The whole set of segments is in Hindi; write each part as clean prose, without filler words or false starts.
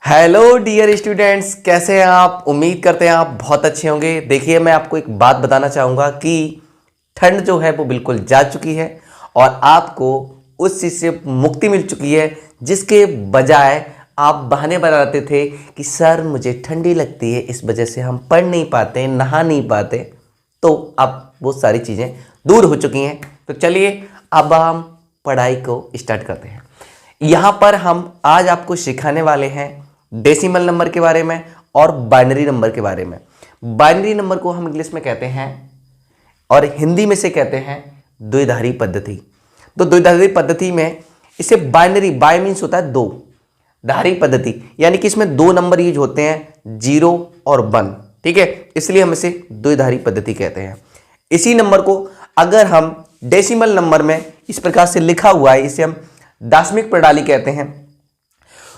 हेलो डियर स्टूडेंट्स, कैसे हैं आप। उम्मीद करते हैं आप बहुत अच्छे होंगे। देखिए, मैं आपको एक बात बताना चाहूँगा कि ठंड जो है वो बिल्कुल जा चुकी है और आपको उस चीज़ से मुक्ति मिल चुकी है जिसके बजाय आप बहाने बनाते थे कि सर मुझे ठंडी लगती है, इस वजह से हम पढ़ नहीं पाते, नहा नहीं पाते। तो अब वो सारी चीज़ें दूर हो चुकी हैं। तो चलिए अब हम पढ़ाई को स्टार्ट करते हैं। यहाँ पर हम आज आपको सिखाने वाले हैं डेसिमल नंबर के बारे में और बाइनरी नंबर के बारे में। बाइनरी नंबर को हम इंग्लिश में कहते हैं और हिंदी में से कहते हैं द्विधारी पद्धति। तो द्विधारी पद्धति में इसे बाइनरी, बाय मीन्स होता है दो, धारी पद्धति यानी कि इसमें दो नंबर यूज होते हैं, 0 और 1। ठीक है, इसलिए हम इसे द्विधारी पद्धति कहते हैं। इसी नंबर को अगर हम डेसिमल नंबर में इस प्रकार से लिखा हुआ है, इसे हम दशमिक प्रणाली कहते हैं।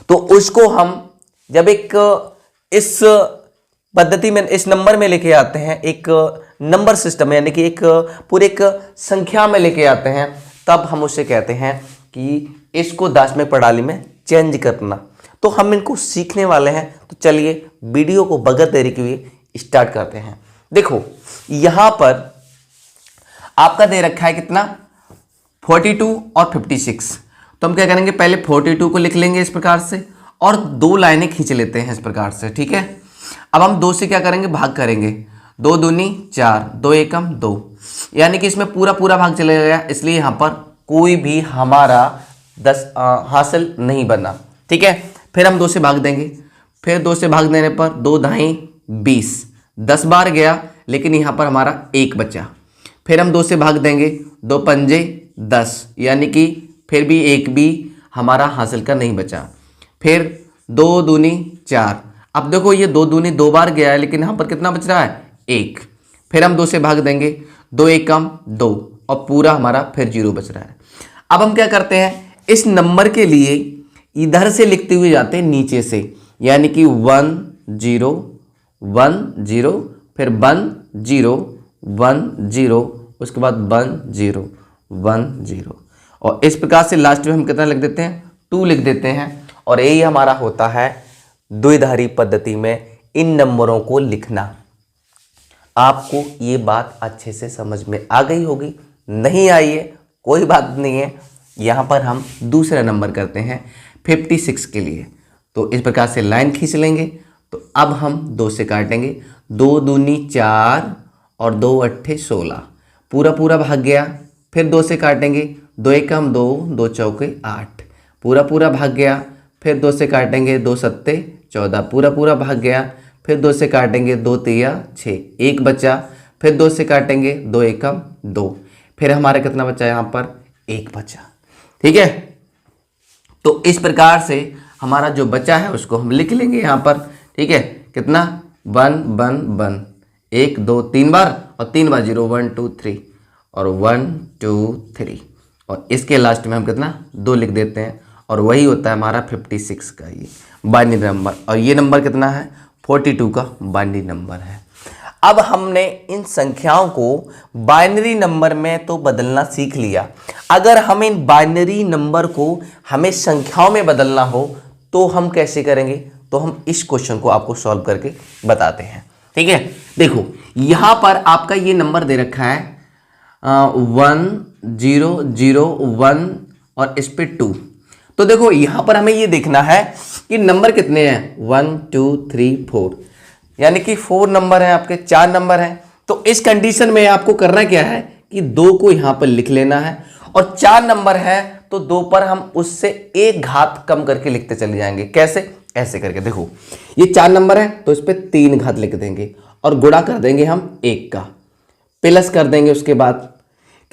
तो उसको हम जब एक इस पद्धति में, इस नंबर में लेके आते हैं, एक नंबर सिस्टम यानी कि एक पूरे एक संख्या में लेके आते हैं, तब हम उसे कहते हैं कि इसको दशमिक प्रणाली में चेंज करना। तो हम इनको सीखने वाले हैं। तो चलिए वीडियो को बगैर देरी किए स्टार्ट करते हैं। देखो यहां पर आपका दे रखा है कितना, 42 और 56। तो हम क्या करेंगे, पहले 42 को लिख लेंगे इस प्रकार से और दो लाइनें खींच लेते हैं इस प्रकार से। ठीक है, अब हम 2 से क्या करेंगे, भाग करेंगे। 2 दूनी 4, 2 एकम 2, यानी कि इसमें पूरा पूरा भाग चले गया, इसलिए यहाँ पर कोई भी हमारा 10 हासिल नहीं बना। ठीक है, फिर हम 2 से भाग देंगे। फिर 2 से भाग देने पर 2 दाएं 20, 10 बार गया, लेकिन यहाँ पर हमारा 1 बचा। फिर हम 2 से भाग देंगे, 2 पंजे 10, यानी कि फिर भी 1 भी हमारा हासिल का नहीं बचा। फिर 2 दूनी 4, अब देखो ये 2 दूनी 2 बार गया है, लेकिन यहाँ पर कितना बच रहा है, 1। फिर हम 2 से भाग देंगे, 2 एकम 2 और पूरा हमारा फिर 0 बच रहा है। अब हम क्या करते हैं, इस नंबर के लिए इधर से लिखते हुए जाते हैं नीचे से, यानी कि 1 0 1 0, फिर 1 0 1 0, उसके बाद 1 0 1 0, और इस प्रकार से लास्ट में हम कितना लिख देते हैं, 2 लिख देते हैं। और यही हमारा होता है द्विधारी पद्धति में इन नंबरों को लिखना। आपको ये बात अच्छे से समझ में आ गई होगी, नहीं आई है कोई बात नहीं है। यहाँ पर हम दूसरा नंबर करते हैं 56 के लिए। तो इस प्रकार से लाइन खींच लेंगे। तो अब हम 2 से काटेंगे, 2 दूनी 4 और 2 अट्ठे 16, पूरा पूरा भाग गया। फिर 2 से काटेंगे, 2 एकम 2, 2 चौके 8, पूरा पूरा भाग गया। फिर 2 से काटेंगे, 2 सत्ते 14, पूरा पूरा भाग गया। फिर 2 से काटेंगे, 2 तिया 6, 1 बचा। फिर 2 से काटेंगे, 2 एकम 2, फिर हमारा कितना बचा, यहाँ पर 1 बचा। ठीक है, तो इस प्रकार से हमारा जो बचा है उसको हम लिख लेंगे यहाँ पर। ठीक है, कितना, 1 1 1, 1 2 3 बार और 3 बार 0, 1 2 3 और 1 2 3, और इसके लास्ट में हम कितना, 2 लिख देते हैं। और वही होता है हमारा 56 का ये बाइनरी नंबर। और ये नंबर कितना है, 42 का बाइनरी नंबर है। अब हमने इन संख्याओं को बाइनरी नंबर में तो बदलना सीख लिया। अगर हम इन बाइनरी नंबर को हमें संख्याओं में बदलना हो तो हम कैसे करेंगे, तो हम इस क्वेश्चन को आपको सॉल्व करके बताते हैं। ठीक है, देखो यहां पर आपका ये नंबर दे रखा है 1 0 0 1 और इस पे 2। तो देखो यहां पर हमें ये देखना है कि नंबर कितने हैं, 1 2 3 4, यानी कि 4 नंबर है आपके, 4 नंबर है। तो इस कंडीशन में आपको करना क्या है कि 2 को यहां पर लिख लेना है, और 4 नंबर है तो 2 पर हम उससे 1 घात कम करके लिखते चले जाएंगे। कैसे, ऐसे करके। देखो ये 4 नंबर है तो इस पर 3 घात लिख देंगे और गुणा कर देंगे हम 1 का, प्लस कर देंगे उसके बाद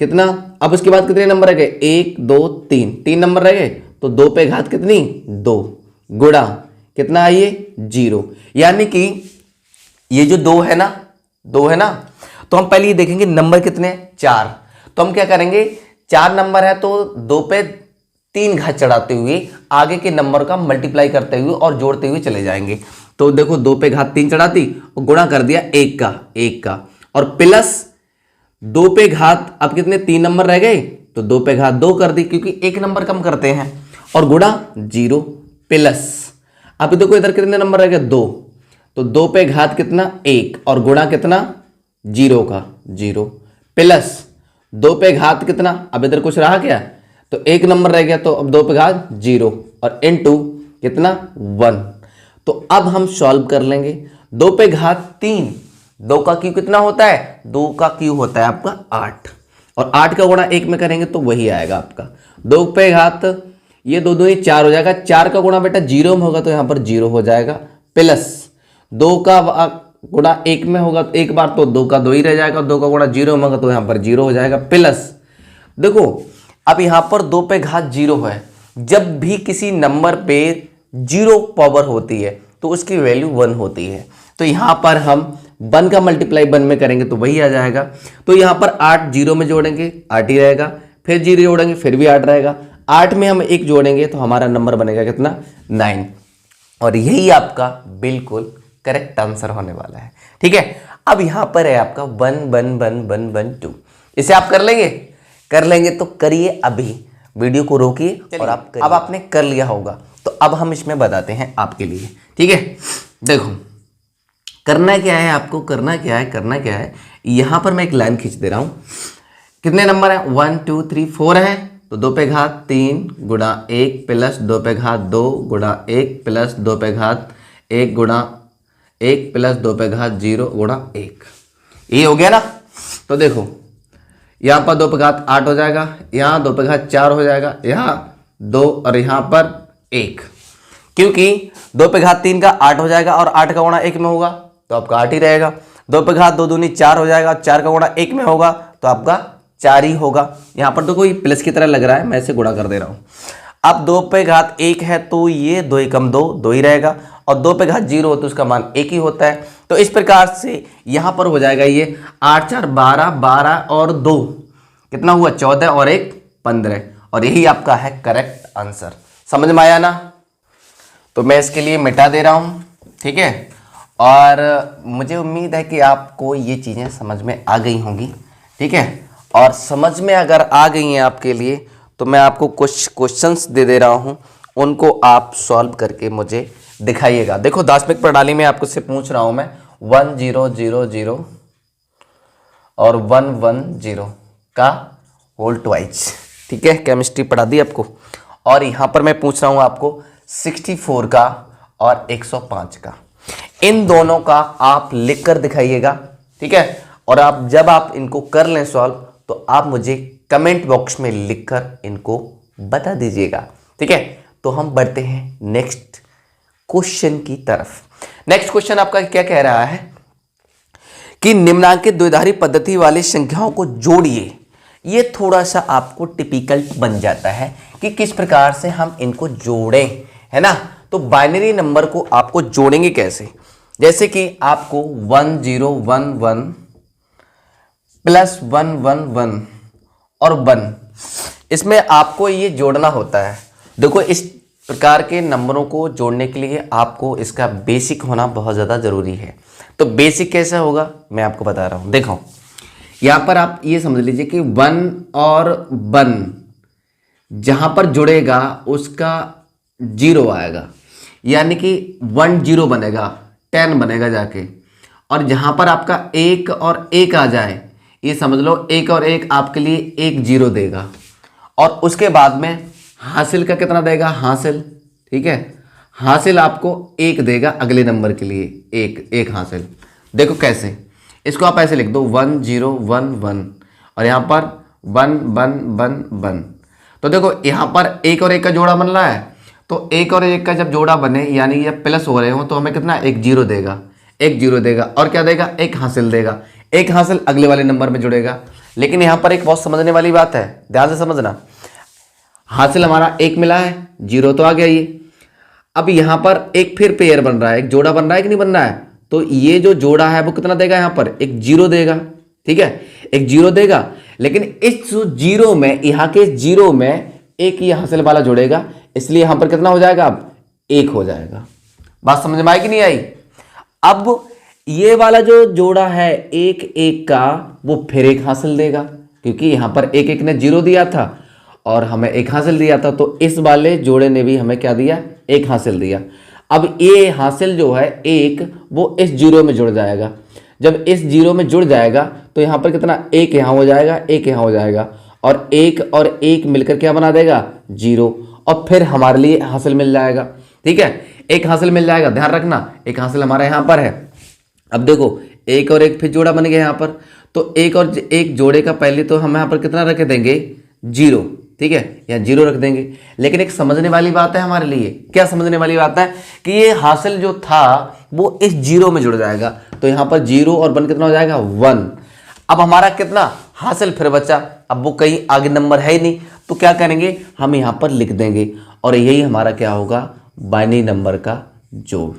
कितना, अब उसके बाद कितने नंबर रह गए, 1 2 3, 3 नंबर रह गए। तो 2 पे घात कितनी, 2, गुणा कितना है ये 0, यानी कि ये जो 2 है ना, 2 है ना, तो हम पहले ये देखेंगे नंबर कितने, 4। तो हम क्या करेंगे, 4 नंबर है तो 2 पे 3 घात चढ़ाते हुए आगे के नंबर का मल्टीप्लाई करते हुए और जोड़ते हुए चले जाएंगे। तो देखो 2 पे घात 3 चढ़ाती और गुणा कर दिया 1 का, और प्लस 2 पे घात, अब कितने 3 नंबर रह गए तो 2 पे घात 2 कर दी क्योंकि 1 नंबर कम करते हैं, और गुणा 0 प्लस अब देखो इधर कितने नंबर रह गए, 2, तो 2 पे घात कितना 1 और गुणा कितना 0 का 0 प्लस 2 पे घात कितना, अब इधर कुछ रहा क्या, तो 1 नंबर रह गया, तो अब 2 पे घात 0 और इनटू कितना 1। तो अब हम सॉल्व कर लेंगे। 2 पे घात 3, 2 का क्यू कितना होता है, 2 का क्यू होता है आपका 8 और 8 का गुणा 1 में करेंगे तो वही आएगा आपका 2 पे घात, ये 2 2 4 हो जाएगा, 4 का गुणा बेटा 0 में होगा तो यहाँ पर 0 हो जाएगा, प्लस 2 का गुणा 1 में होगा तो एक बार तो 2 का 2 ही रह जाएगा, 2 का गुणा 0 में होगा तो यहाँ पर 0 हो जाएगा, प्लस देखो अब यहाँ पर 2 पे घात 0 है, जब भी किसी नंबर पे 0 पावर होती है तो उसकी वैल्यू 1 होती है, तो यहाँ पर हम 1 का मल्टीप्लाई 1 में करेंगे तो वही आ जाएगा। तो यहाँ पर 8 0 में जोड़ेंगे 8 ही रहेगा, फिर 0 जोड़ेंगे फिर भी 8 रहेगा, 8 में हम 1 जोड़ेंगे तो हमारा नंबर बनेगा कितना 9, और यही आपका बिल्कुल करेक्ट आंसर होने वाला है। ठीक है, अब यहाँ पर है आपका 1 1 1 1 1 2, इसे आप कर लेंगे तो करिए, अभी वीडियो को रोकिए और आप अब आपने कर लिया होगा तो अब हम इसमें बताते हैं आपके लिए। ठीक है, देखो करना क्या है आपको, करना क्या है, यहाँ पर मैं एक लाइन खींच दे रहा हूँ। कितने नंबर है 1 2 3 4 है, तो 2 पे घात 3 गुणा 1 प्लस 2 पे घात 2 गुणा 1 प्लस 2 पे घात 1 गुणा 1 प्लस 2 पे घात 0 गुणा 1, ये हो गया ना। तो देखो यहाँ पर 2 पे घात 8 हो जाएगा, यहाँ 2 पे घात 4 हो जाएगा, यहाँ 2 और यहाँ पर 1, क्योंकि 2 पे घात 3 का 8 हो जाएगा और 8 का गुणा 1 में होगा तो आपका 8 ही रहेगा। 2 पे घात 2 दूनी 4 हो जाएगा, 4 का गुणा 1 में होगा तो आपका 4 ही होगा। यहाँ पर तो कोई प्लस की तरह लग रहा है, मैं इसे गुणा कर दे रहा हूँ। अब 2 पे घात 1 है तो ये 2 एकम 2 2 ही रहेगा, और 2 पे घात 0 हो तो उसका मान 1 ही होता है। तो इस प्रकार से यहाँ पर हो जाएगा ये 8 4 12 12 और 2 कितना हुआ 14 और 1 15, और यही आपका है करेक्ट आंसर। समझ में आया ना, तो मैं इसके लिए मिटा दे रहा हूँ। ठीक है, और मुझे उम्मीद है कि आपको ये चीज़ें समझ में आ गई होंगी। ठीक है, और समझ में अगर आ गई हैं आपके लिए तो मैं आपको कुछ क्वेश्चंस दे रहा हूँ, उनको आप सॉल्व करके मुझे दिखाइएगा। देखो दार्शनिक प्रणाली में आपको से पूछ रहा हूँ मैं 1 0 0 0 और 1 1 0 का होल ट्वाइस। ठीक है, केमिस्ट्री पढ़ा दी आपको। और यहाँ पर मैं पूछ रहा हूँ आपको 64 का और 105 का, इन दोनों का आप लिख कर दिखाइएगा। ठीक है, और आप जब आप इनको कर लें सॉल्व तो आप मुझे कमेंट बॉक्स में लिखकर इनको बता दीजिएगा। ठीक है, तो हम बढ़ते हैं नेक्स्ट क्वेश्चन की तरफ। नेक्स्ट क्वेश्चन आपका क्या कह रहा है कि निम्नांकित द्विधारी पद्धति वाली संख्याओं को जोड़िए। ये थोड़ा सा आपको टिपिकल बन जाता है कि किस प्रकार से हम इनको जोड़ें, है ना। तो बाइनरी नंबर को आपको जोड़ेंगे कैसे, जैसे कि आपको 1 0 1 1 प्लस 1 1 1 और 1, इसमें आपको ये जोड़ना होता है। देखो इस प्रकार के नंबरों को जोड़ने के लिए आपको इसका बेसिक होना बहुत ज़्यादा ज़रूरी है। तो बेसिक कैसा होगा मैं आपको बता रहा हूँ। देखो यहाँ पर आप ये समझ लीजिए कि 1 और 1 जहाँ पर जुड़ेगा उसका 0 आएगा, यानी कि 1 0 बनेगा, 10 बनेगा जाके। और जहाँ पर आपका 1 और 1 आ जाए, ये समझ लो 1 और 1 आपके लिए 1 0 देगा, और उसके बाद में हासिल का कितना देगा, हासिल। ठीक है, हासिल आपको 1 देगा अगले नंबर के लिए, 1 हासिल। देखो कैसे, इसको आप ऐसे लिख दो 1 0 1 1 और यहाँ पर 1 1 1 1। तो देखो यहाँ पर 1 और 1 का जोड़ा बन रहा है, तो 1 और 1 का जब जोड़ा बने यानी ये प्लस हो रहे हो तो हमें कितना 1 0 देगा, 1 0 देगा, और क्या देगा 1 हासिल देगा। 1 हासिल अगले वाले नंबर में जुड़ेगा। लेकिन यहाँ पर एक बहुत समझने वाली बात है, ध्यान से समझना। हासिल हमारा 1 मिला है, 0 तो आ गया ये। अब यहाँ पर एक फिर पेयर बन रहा है, एक जोड़ा बन रहा है कि नहीं बन रहा है, तो ये जो जोड़ा है वो कितना देगा, यहाँ पर 1 0 देगा। ठीक है, 1 0 देगा, लेकिन इस 0 में, यहाँ के 0 में एक ये हासिल वाला जुड़ेगा, इसलिए यहाँ पर कितना हो जाएगा, अब 1 हो जाएगा। बात समझ में आई कि नहीं आई। अब ये वाला जो जोड़ा है 1 1 का, वो फिर 1 हासिल देगा, क्योंकि यहाँ पर 1 1 ने 0 दिया था और हमें 1 हासिल दिया था, तो इस वाले जोड़े ने भी हमें क्या दिया, 1 हासिल दिया। अब ये हासिल जो है एक, वो इस जीरो में जुड़ जाएगा। जब इस जीरो में जुड़ जाएगा तो यहाँ पर कितना, एक यहाँ हो जाएगा, एक यहाँ हो जाएगा, और एक मिलकर क्या बना देगा, जीरो, और फिर हमारे लिए हासिल मिल जाएगा। ठीक है, एक हासिल मिल जाएगा, ध्यान रखना एक हासिल हमारा यहाँ पर है। अब देखो एक और एक फिर जोड़ा बन गया यहाँ पर, तो एक और एक जोड़े का पहले तो हम यहाँ पर कितना रख देंगे, जीरो। ठीक है, यहाँ जीरो रख देंगे। लेकिन एक समझने वाली बात है हमारे लिए, क्या समझने वाली बात है कि ये हासिल जो था वो इस जीरो में जुड़ जाएगा, तो यहाँ पर जीरो और वन कितना हो जाएगा, वन। अब हमारा कितना हासिल फिर बचा, अब वो कहीं आगे नंबर है ही नहीं, तो क्या करेंगे, हम यहाँ पर लिख देंगे, और यही हमारा क्या होगा, बाइनरी नंबर का जोड़।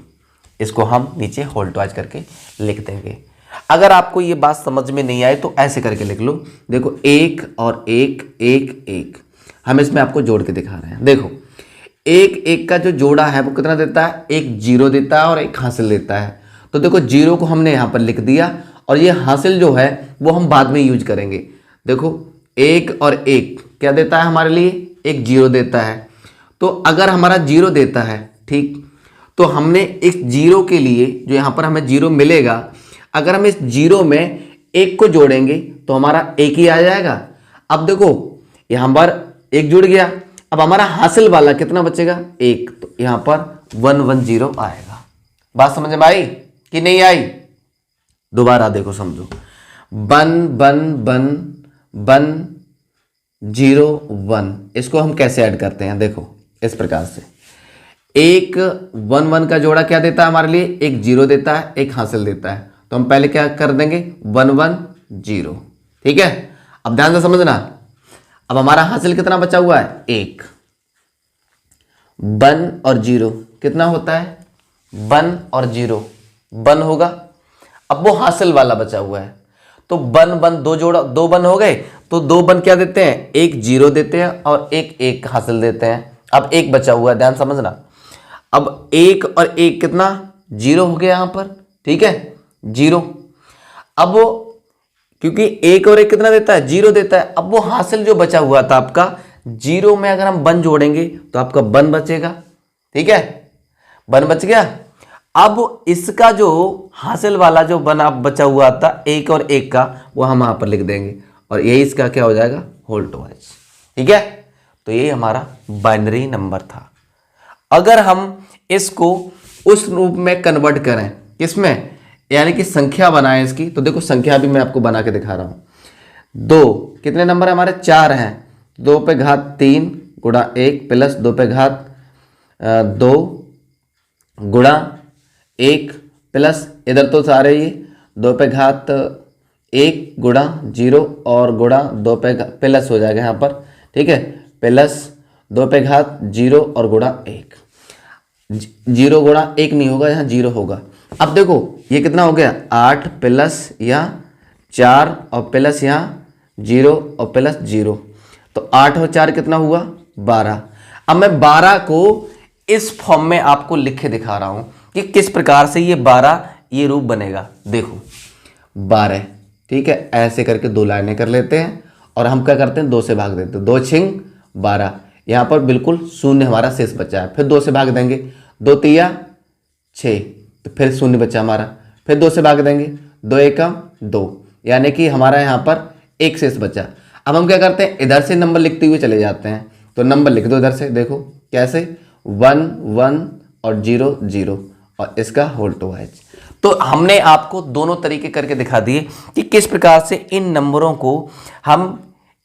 इसको हम नीचे होल्डवाइज करके लिख देंगे। अगर आपको ये बात समझ में नहीं आए तो ऐसे करके लिख लो। देखो एक और एक, एक एक, हम इसमें आपको जोड़ के दिखा रहे हैं। देखो एक एक का जो जोड़ा है वो कितना देता है, एक जीरो देता है और एक हासिल देता है। तो देखो जीरो को हमने यहाँ पर लिख दिया, और ये हासिल जो है वो हम बाद में यूज करेंगे। देखो एक और एक क्या देता है हमारे लिए, एक जीरो देता है। तो अगर हमारा जीरो देता है, ठीक, तो हमने इस जीरो के लिए जो यहाँ पर हमें जीरो मिलेगा, अगर हम इस जीरो में एक को जोड़ेंगे तो हमारा एक ही आ जाएगा। अब देखो यहाँ पर एक जुड़ गया, अब हमारा हासिल वाला कितना बचेगा, एक, तो यहाँ पर 110 आएगा। बात समझ में आई कि नहीं आई, दोबारा देखो समझो, 1 इसको हम कैसे ऐड करते हैं, देखो इस प्रकार से, एक 1 का जोड़ा क्या देता है हमारे लिए, एक जीरो देता है, एक हासिल देता है। तो हम पहले क्या कर देंगे, 110। ठीक है, अब ध्यान से समझना। अब हमारा हासिल कितना बचा हुआ है, एक। 1 और 0 कितना होता है, 1 और 0 1 होगा। अब वो हासिल वाला बचा हुआ है, तो 1 दो जोड़ा, 2 1 हो गए, तो 2 1 क्या देते हैं, एक जीरो देते हैं और एक हासिल देते हैं। अब एक बचा हुआ है, ध्यान समझना। अब एक और एक कितना, जीरो हो गया यहाँ पर। ठीक है, जीरो। अब वो क्योंकि एक और एक कितना देता है, जीरो देता है। अब वो हासिल जो बचा हुआ था आपका, जीरो में अगर हम 1 जोड़ेंगे तो आपका 1 बचेगा। ठीक है, 1 बच गया। अब इसका जो हासिल वाला जो 1 आप बचा हुआ था एक और एक का, वो हम यहाँ पर लिख देंगे, और यही इसका क्या हो जाएगा, होल्डवाइज। ठीक है, तो ये हमारा बाइनरी नंबर था। अगर हम इसको उस रूप में कन्वर्ट करें, किसमें, यानी कि संख्या बनाएं इसकी, तो देखो संख्या भी मैं आपको बना के दिखा रहा हूं। 2 कितने नंबर है हमारे, 4 हैं। 2 पे घात 3 गुणा 1 प्लस 2 पे घात 2 गुणा 1 प्लस, इधर तो सारे ये 2 पे घात 1 गुणा 0 और गुणा 2 पे प्लस हो जाएगा यहाँ पर। ठीक है, प्लस 2 पे घात 0 और गुणा 1, 0 गुणा 1 नहीं होगा, यहाँ 0 होगा। अब देखो ये कितना हो गया, 8 प्लस यहाँ 4 और प्लस यहाँ 0 और प्लस 0, तो 8 और 4 कितना हुआ, 12। अब मैं 12 को इस फॉर्म में आपको लिख के दिखा रहा हूं कि किस प्रकार से ये 12 ये रूप बनेगा। देखो 12, ठीक है, ऐसे करके 2 लाइनें कर लेते हैं, और हम क्या करते हैं, 2 से भाग देते हैं। 2 छिंग 12, यहाँ पर बिल्कुल शून्य हमारा शेष बचा है, फिर 2 से भाग देंगे। 2 तिया 6, तो फिर शून्य बचा हमारा, फिर 2 से भाग देंगे। 2 एकम 2, यानी कि हमारा यहाँ पर 1 शेष बचा। अब हम क्या करते हैं, इधर से नंबर लिखते हुए चले जाते हैं, तो नंबर लिख दो इधर से। देखो कैसे, 1 1 और 0 0, और इसका होल्डवाइज। तो हमने आपको दोनों तरीके करके दिखा दिए कि किस प्रकार से इन नंबरों को हम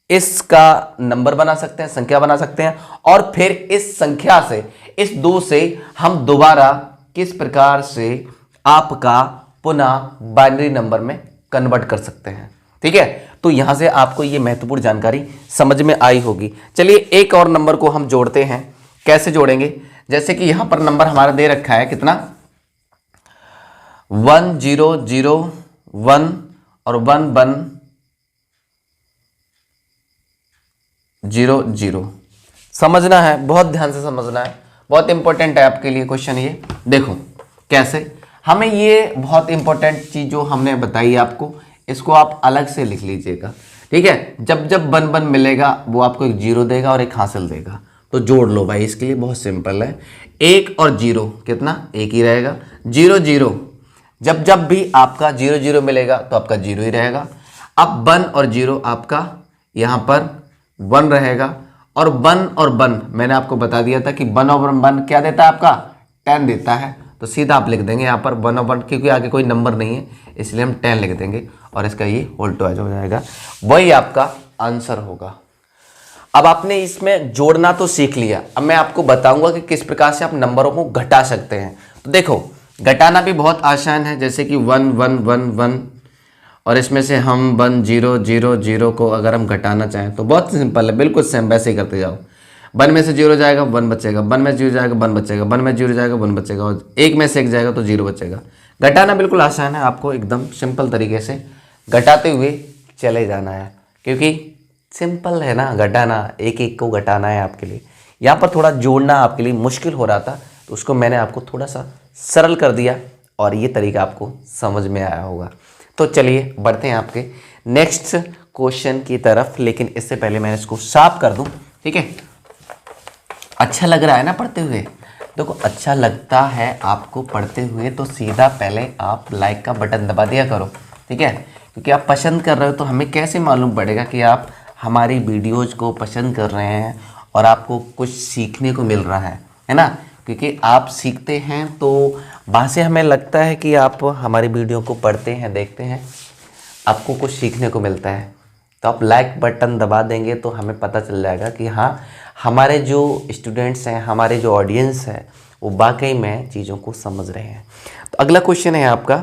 इसका नंबर बना सकते हैं, संख्या बना सकते हैं, और फिर इस संख्या से, इस 2 से हम दोबारा किस प्रकार से आपका पुनः बाइनरी नंबर में कन्वर्ट कर सकते हैं। ठीक है, तो यहां से आपको ये महत्वपूर्ण जानकारी समझ में आई होगी। चलिए एक और नंबर को हम जोड़ते हैं। कैसे जोड़ेंगे, जैसे कि यहां पर नंबर हमारा दे रखा है कितना, 1 0 0 1 और 1 1 0 0। समझना है, बहुत ध्यान से समझना है, बहुत इंपॉर्टेंट है आपके लिए क्वेश्चन ये। देखो कैसे, हमें ये बहुत इंपॉर्टेंट चीज जो हमने बताई आपको, इसको आप अलग से लिख लीजिएगा। ठीक है, जब जब 1 1 मिलेगा वो आपको एक 0 देगा और एक हासिल देगा। तो जोड़ लो भाई, इसके लिए बहुत सिंपल है। 1 और 0 कितना, 1 ही रहेगा। 0 0, जब जब भी आपका 0 0 मिलेगा तो आपका 0 ही रहेगा। अब 1 और 0 आपका यहाँ पर 1 रहेगा, और 1 और 1 मैंने आपको बता दिया था कि 1 और 1 क्या देता है आपका, 10 देता है। तो सीधा आप लिख देंगे यहाँ पर 1 और 1, क्योंकि आगे कोई नंबर नहीं है इसलिए हम 10 लिख देंगे, और इसका ये होल ट्वाइस हो जाएगा, वही आपका आंसर होगा। अब आपने इसमें जोड़ना तो सीख लिया, अब मैं आपको बताऊंगा कि किस प्रकार से आप नंबरों को घटा सकते हैं। तो देखो, घटाना भी बहुत आसान है, जैसे कि 1 1 1 1, और इसमें से हम 1 0 0 0 को अगर हम घटाना चाहें तो बहुत सिंपल है, बिल्कुल सेम वैसे ही करते जाओ। 1 में से 0 जाएगा 1 बचेगा, 1 में 0 जाएगा 1 बचेगा, 1 में 0 जाएगा 1 बचेगा, और 1 में से 1 जाएगा तो 0 बचेगा। घटाना बिल्कुल आसान है, आपको एकदम सिंपल तरीके से घटाते हुए चले जाना है, क्योंकि सिंपल है ना घटाना, एक एक को घटाना है आपके लिए। यहाँ पर थोड़ा जोड़ना आपके लिए मुश्किल हो रहा था, तो उसको मैंने आपको थोड़ा सा सरल कर दिया, और ये तरीका आपको समझ में आया होगा। तो चलिए बढ़ते हैं आपके नेक्स्ट क्वेश्चन की तरफ, लेकिन इससे पहले मैं इसको साफ कर दूं, ठीक है। अच्छा लग रहा है ना पढ़ते हुए? देखो, अच्छा लगता है आपको पढ़ते हुए तो सीधा पहले आप लाइक का बटन दबा दिया करो, ठीक है, क्योंकि आप पसंद कर रहे हो, तो हमें कैसे मालूम पड़ेगा कि आप हमारी वीडियोज़ को पसंद कर रहे हैं और आपको कुछ सीखने को मिल रहा है ना। क्योंकि आप सीखते हैं तो वहाँ से हमें लगता है कि आप हमारी वीडियो को पढ़ते हैं, देखते हैं, आपको कुछ सीखने को मिलता है। तो आप लाइक बटन दबा देंगे तो हमें पता चल जाएगा कि हाँ, हमारे जो स्टूडेंट्स हैं, हमारे जो ऑडियंस है, वो वाकई में चीज़ों को समझ रहे हैं। तो अगला क्वेश्चन है आपका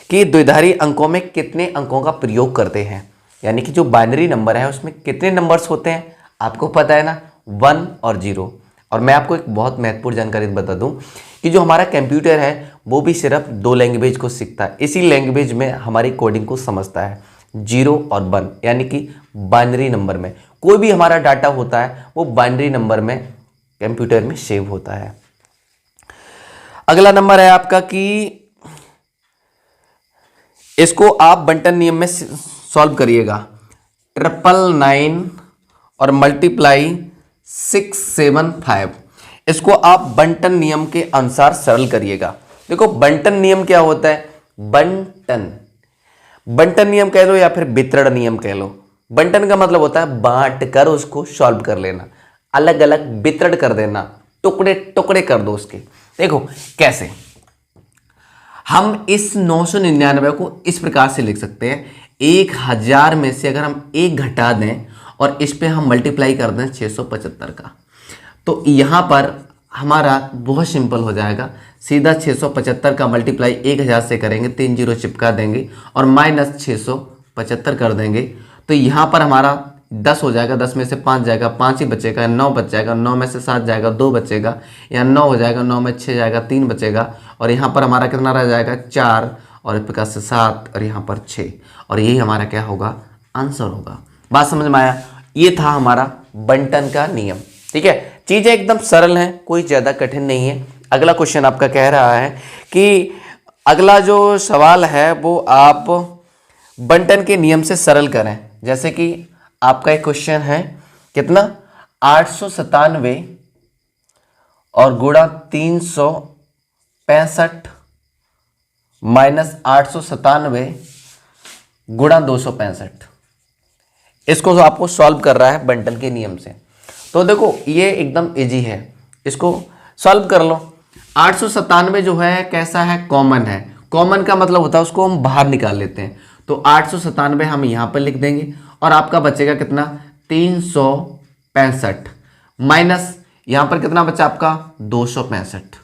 कि द्विधारी अंकों में कितने अंकों का प्रयोग करते हैं, यानी कि जो बाइनरी नंबर है उसमें कितने नंबर्स होते हैं, आपको पता है ना, 1 और 0। और मैं आपको एक बहुत महत्वपूर्ण जानकारी बता दूं कि जो हमारा कंप्यूटर है वो भी सिर्फ 2 लैंग्वेज को सीखता है, इसी लैंग्वेज में हमारी कोडिंग को समझता है, 0 और 1, यानी कि बाइनरी नंबर में कोई भी हमारा डाटा होता है वो बाइनरी नंबर में कंप्यूटर में सेव होता है। अगला नंबर है आपका कि इसको आप बंटन नियम में सॉल्व करिएगा, 999 और मल्टीप्लाई 675, इसको आप बंटन नियम के अनुसार सरल करिएगा। देखो, बंटन नियम क्या होता है, बंटन नियम कह लो या फिर वितरण नियम कह लो। बंटन का मतलब होता है बांट कर उसको सॉल्व कर लेना, अलग अलग वितरण कर देना, टुकड़े टुकड़े कर दो उसके। देखो कैसे, हम इस 999 को इस प्रकार से लिख सकते हैं, 1000 में से अगर हम 1 घटा दें और इस पे हम मल्टीप्लाई कर दें 675 का, तो यहाँ पर हमारा बहुत सिंपल हो जाएगा। सीधा 675 का मल्टीप्लाई 1000 से करेंगे, 3 जीरो चिपका देंगे और माइनस 675 कर देंगे, तो यहाँ पर हमारा 10 हो जाएगा, 10 में से 5 जाएगा, 5 ही बचेगा, 9 बच जाएगा, 9 में से 7 जाएगा, 2 बचेगा, यहाँ 9 हो जाएगा, 9 में 6 जाएगा, 3 बचेगा, और यहाँ पर हमारा कितना रह जाएगा, 4, और इस प्रकार से 7, और यहाँ पर 6, और यही हमारा क्या होगा, आंसर होगा। बात समझ में आया? ये था हमारा बंटन का नियम, ठीक है। चीज़ें एकदम सरल हैं, कोई ज़्यादा कठिन नहीं है। अगला क्वेश्चन आपका कह रहा है कि अगला जो सवाल है वो आप बंटन के नियम से सरल करें। जैसे कि आपका एक क्वेश्चन है, कितना, 897 और गुणा 365 माइनस 897 गुणा 265, इसको तो आपको सॉल्व कर रहा है बंटन के नियम से। तो देखो, ये एकदम इजी है, इसको सॉल्व कर लो। 897 जो है कैसा है, कॉमन है। कॉमन का मतलब होता है उसको हम बाहर निकाल लेते हैं, तो 897 हम यहाँ पर लिख देंगे, और आपका बचेगा कितना, 365 माइनस यहाँ पर कितना बचा आपका, 265,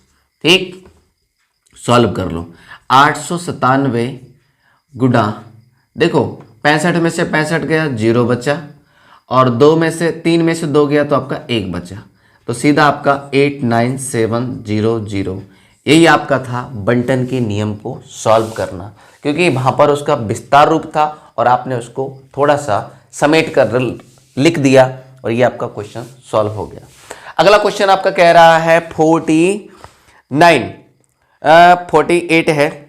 ठीक। सॉल्व कर लो, 897 गुणा, देखो 65 में से 65 गया, 0 बचा, और 2 में से 3 में से 2 गया तो आपका 1 बचा, तो सीधा आपका 89700, यही आपका था बंटन के नियम को सॉल्व करना, क्योंकि वहाँ पर उसका विस्तार रूप था और आपने उसको थोड़ा सा समेट कर लिख दिया, और ये आपका क्वेश्चन सॉल्व हो गया। अगला क्वेश्चन आपका कह रहा है 48 है,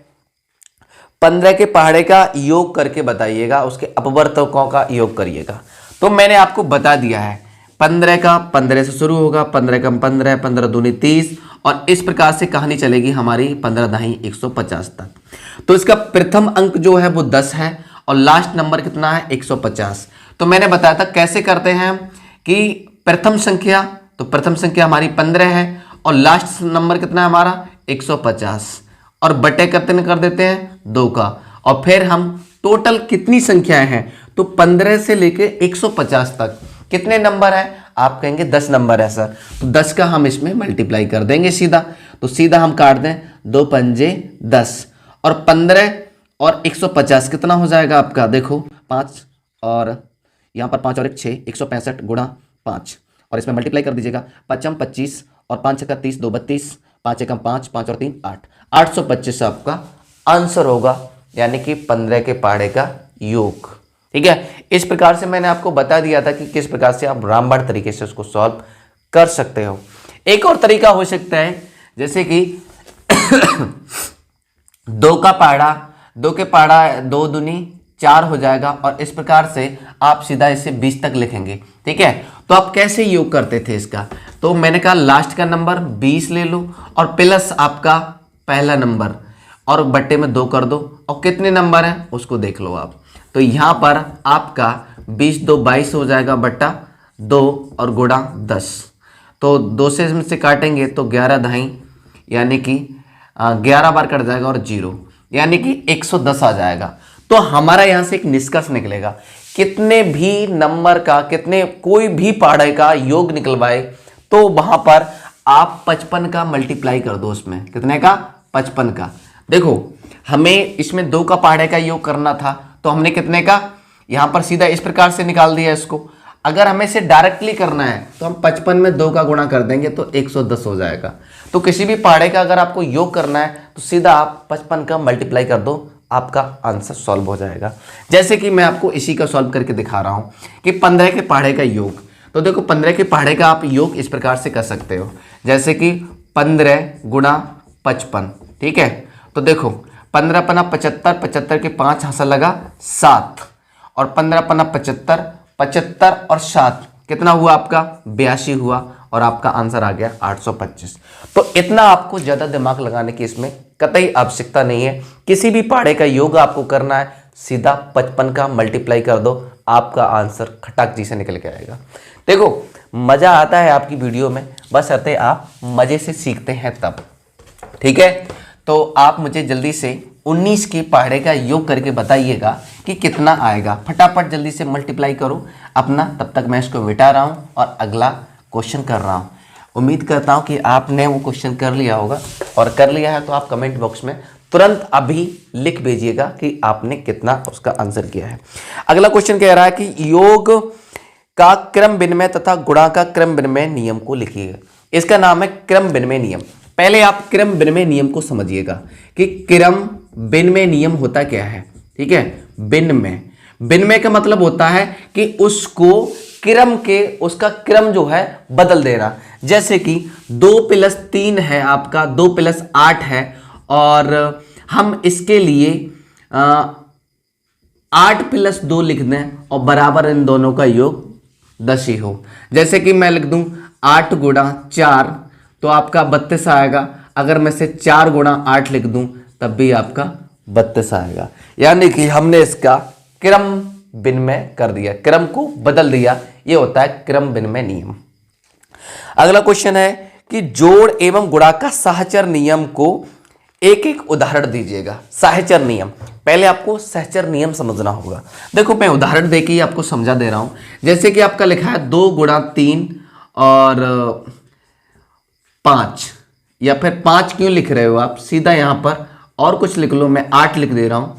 15 के पहाड़े का योग करके बताइएगा, उसके अपवर्तकों का योग करिएगा। तो मैंने आपको बता दिया है, 15 का 15 से शुरू होगा, 15 कम 15, 15 दूनी 30 और इस प्रकार से कहानी चलेगी हमारी 15 दाही 150 तक। तो इसका प्रथम अंक जो है वो 10 है और लास्ट नंबर कितना है 150। तो मैंने बताया था कैसे करते हैं कि प्रथम संख्या, तो प्रथम संख्या हमारी 15 है और लास्ट नंबर कितना है हमारा 150 और बटे कितने कर देते हैं 2 का, और फिर हम टोटल कितनी संख्याएं हैं तो 15 से लेके 150 तक कितने नंबर है, आप कहेंगे 10 नंबर है सर, तो 10 का हम इसमें मल्टीप्लाई कर देंगे सीधा, तो सीधा हम काट दें 2 पंजे 10 और 15 और 150 कितना हो जाएगा आपका, देखो 5 और यहाँ पर 5 और 1 6, 165 गुणा 5 और इसमें मल्टीप्लाई कर दीजिएगा, 5 25 और 5 का 30, 2 32, 5 एकम 5, 5 और 3 8, 825 आपका आंसर होगा, यानी कि 15 के पहाड़े का योग। ठीक है, इस प्रकार से मैंने आपको बता दिया था कि किस प्रकार से आप रामबाण तरीके से उसको सॉल्व कर सकते हो। एक और तरीका हो सकता है जैसे कि 2 का पहाड़ा, 2 के पहाड़ा 2 दूनी 4 हो जाएगा और इस प्रकार से आप सीधा इसे 20 तक लिखेंगे। ठीक है, तो आप कैसे योग करते थे इसका, तो मैंने कहा लास्ट का नंबर 20 ले लो और प्लस आपका पहला नंबर और बट्टे में 2 कर दो और कितने नंबर हैं उसको देख लो आप। तो यहाँ पर आपका 20 2 22 हो जाएगा बट्टा 2 और गुणा 10, तो 2 से इसमें से काटेंगे तो 11 दाही यानी कि 11 बार कट जाएगा और 0 यानी कि 110 आ जाएगा। तो हमारा यहाँ से एक निष्कर्ष निकलेगा, कितने भी नंबर का, कितने कोई भी पहाड़े का योग निकलवाए तो वहां पर आप 55 का मल्टीप्लाई कर दो, उसमें कितने का 55 का। देखो हमें इसमें 2 का पहाड़े का योग करना था तो हमने कितने का यहां पर सीधा इस प्रकार से निकाल दिया इसको। अगर हमें इसे डायरेक्टली करना है तो हम 55 में 2 का गुणा कर देंगे तो 110 हो जाएगा। तो किसी भी पहाड़े का अगर आपको योग करना है तो सीधा आप 55 का मल्टीप्लाई कर दो, आपका आंसर सॉल्व हो जाएगा। जैसे कि मैं आपको इसी का सॉल्व करके दिखा रहा हूं कि 15 के पहाड़े का योग। तो देखो 15 के पहाड़े का आप योग इस प्रकार से कर सकते हो, जैसे कि 15 गुणा 55। ठीक है, तो देखो 15 पना 75, 75 के 5 हासिल लगा 7 और 15 पना 75, 75 और 7 कितना हुआ आपका 82 हुआ और आपका आंसर आ गया 825। तो इतना आपको ज़्यादा दिमाग लगाने की इसमें कतई आवश्यकता नहीं है। किसी भी पहाड़े का योग आपको करना है सीधा 55 का मल्टीप्लाई कर दो, आपका आंसर खटाक जी से निकल के आएगा। देखो मज़ा आता है आपकी वीडियो में, बस आते आप मज़े से सीखते हैं तब। ठीक है, तो आप मुझे जल्दी से 19 के पहाड़े का योग करके बताइएगा कि कितना आएगा। फटाफट जल्दी से मल्टीप्लाई करो अपना, तब तक मैं इसको मिटा रहा हूँ और अगला क्वेश्चन कर रहा हूँ। उम्मीद करता हूँ कि आपने वो क्वेश्चन कर लिया होगा, और कर लिया है तो आप कमेंट बॉक्स में तुरंत अभी लिख भेजिएगा कि आपने कितना उसका आंसर किया है। अगला क्वेश्चन कह रहा है कि योग का क्रम विनिमय तथा गुणा का क्रम विनिमय नियम को लिखिएगा। इसका नाम है क्रम विनिमय नियम। पहले आप क्रम विनिमय नियम को समझिएगा कि क्रम विनिमय नियम होता क्या है। ठीक है, विनिमय, विनिमय का मतलब होता है कि उसको क्रम के, उसका क्रम जो है बदल देना। जैसे कि 2 + 3 है आपका, 2 + 8 है और हम इसके लिए 8 + 2 लिख दें और बराबर इन दोनों का योग 10 ही हो। जैसे कि मैं लिख दूं 8 गुणा 4 तो आपका 32 आएगा। अगर मैं से 4 गुणा 8 लिख दूं तब भी आपका 32 आएगा। यानी कि हमने इसका क्रम विनिमय कर दिया, क्रम को बदल दिया। ये होता है क्रम विनिमय नियम। अगला क्वेश्चन है कि जोड़ एवं गुणा का सहचर नियम को एक एक उदाहरण दीजिएगा। सहचर नियम, पहले आपको सहचर नियम समझना होगा। देखो मैं उदाहरण देके ही आपको समझा दे रहा हूं। जैसे कि आपका लिखा है 2 गुणा 3 और 5, या फिर 5 क्यों लिख रहे हो आप, सीधा यहां पर और कुछ लिख लो, मैं 8 लिख दे रहा हूं।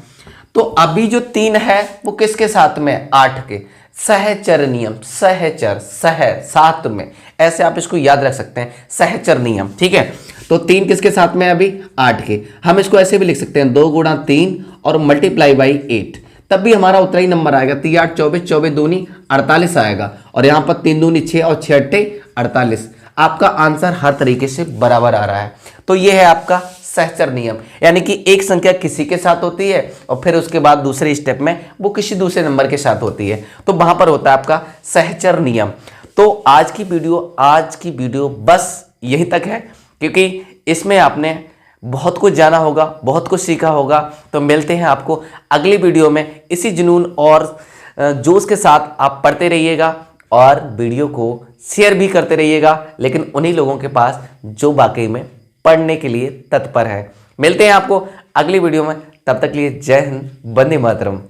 तो अभी जो 3 है वो किसके साथ में, 8 के। सहचर नियम, सहचर, सह साथ में, ऐसे आप इसको याद रख सकते हैं, सहचर नियम। ठीक है, तो 3 किसके साथ में अभी, 8 के। हम इसको ऐसे भी लिख सकते हैं 2 गुणा 3 और मल्टीप्लाई बाई 8, तब भी हमारा उतना ही नंबर आएगा। 3 8 24, 24 दूनी 48 आएगा और यहाँ पर 3 दूनी 6 और 6 8 48। आपका आंसर हर तरीके से बराबर आ रहा है। तो ये है आपका सहचर नियम, यानी कि एक संख्या किसी के साथ होती है और फिर उसके बाद दूसरे स्टेप में वो किसी दूसरे नंबर के साथ होती है, तो वहां पर होता है आपका सहचर नियम। तो आज की वीडियो बस यही तक है, क्योंकि इसमें आपने बहुत कुछ जाना होगा, बहुत कुछ सीखा होगा। तो मिलते हैं आपको अगली वीडियो में। इसी जुनून और जोश के साथ आप पढ़ते रहिएगा और वीडियो को शेयर भी करते रहिएगा, लेकिन उन्हीं लोगों के पास जो वाकई में पढ़ने के लिए तत्पर है। मिलते हैं आपको अगली वीडियो में, तब तक के लिए जय हिंद, वंदे मातरम।